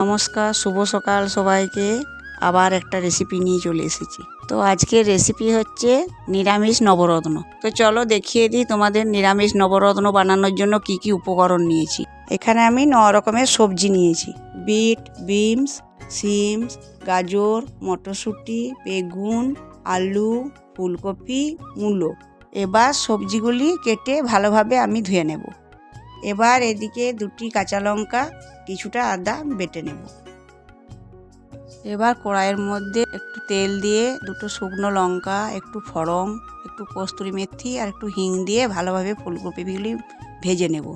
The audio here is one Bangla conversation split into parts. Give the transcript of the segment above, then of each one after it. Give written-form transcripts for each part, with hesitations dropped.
নমস্কার, শুভ সকাল সবাইকে। আবার একটা রেসিপি নিয়ে চলে এসেছি। তো আজকের রেসিপি হচ্ছে নিরামিষ নবরত্ন। তো চলো দেখিয়ে দিই তোমাদের নিরামিষ নবরত্ন বানানোর জন্য কি কি উপকরণ নিয়েছি। এখানে আমি 9 রকমের সবজি নিয়েছি। বিট, বিনস, সিম, গাজর, মটরশুঁটি, বেগুন, আলু, ফুলকপি, মূলো। এবার সবজিগুলি কেটে ভালোভাবে আমি ধুয়ে নেব। এবার এদিকে 2টি কাঁচা লঙ্কা, কিছুটা আদা বেটে নেব। এবার কড়াইয়ের মধ্যে একটু তেল দিয়ে 2টো শুকনো লঙ্কা, একটু ফড়ং, একটু কস্তুরি মেথি আর একটু হিং দিয়ে ভালোভাবে ফুলকপিগুলি ভেজে নেব।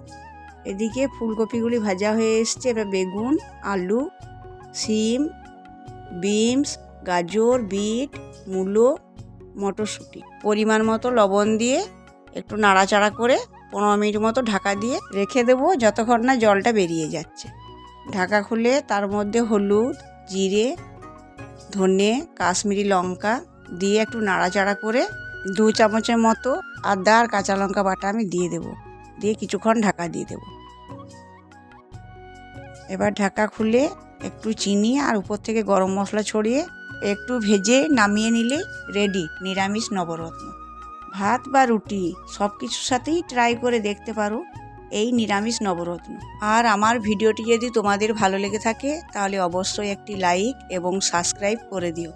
এদিকে ফুলকপিগুলি ভাজা হয়ে এসছে। এবার বেগুন, আলু, সিম, বিনস, গাজর, বিট, মূলো, মটরশুঁটি পরিমাণ মতো লবণ দিয়ে একটু নাড়াচাড়া করে 15 মিনিট মতো ঢাকা দিয়ে রেখে দেবো, যতক্ষণ না জলটা বেরিয়ে যাচ্ছে। ঢাকা খুলে তার মধ্যে হলুদ, জিরে, ধনে, কাশ্মীরি লঙ্কা দিয়ে একটু নাড়াচাড়া করে 2 চামচের মতো আদা আর কাঁচা লঙ্কা বাটা আমি দিয়ে দেব। দিয়ে কিছুক্ষণ ঢাকা দিয়ে দেব। এবার ঢাকা খুলে একটু চিনি আর উপর থেকে গরম মশলা ছড়িয়ে একটু ভেজে নামিয়ে নিলে রেডি নিরামিষ নবরত্ন। ভাত বা রুটি সব কিছুর সাথেই ট্রাই করে দেখতে পারো এই নিরামিষ নবরত্ন। আর আমার ভিডিওটি যদি তোমাদের ভালো লেগে থাকে তাহলে অবশ্যই একটি লাইক এবং সাবস্ক্রাইব করে দিও।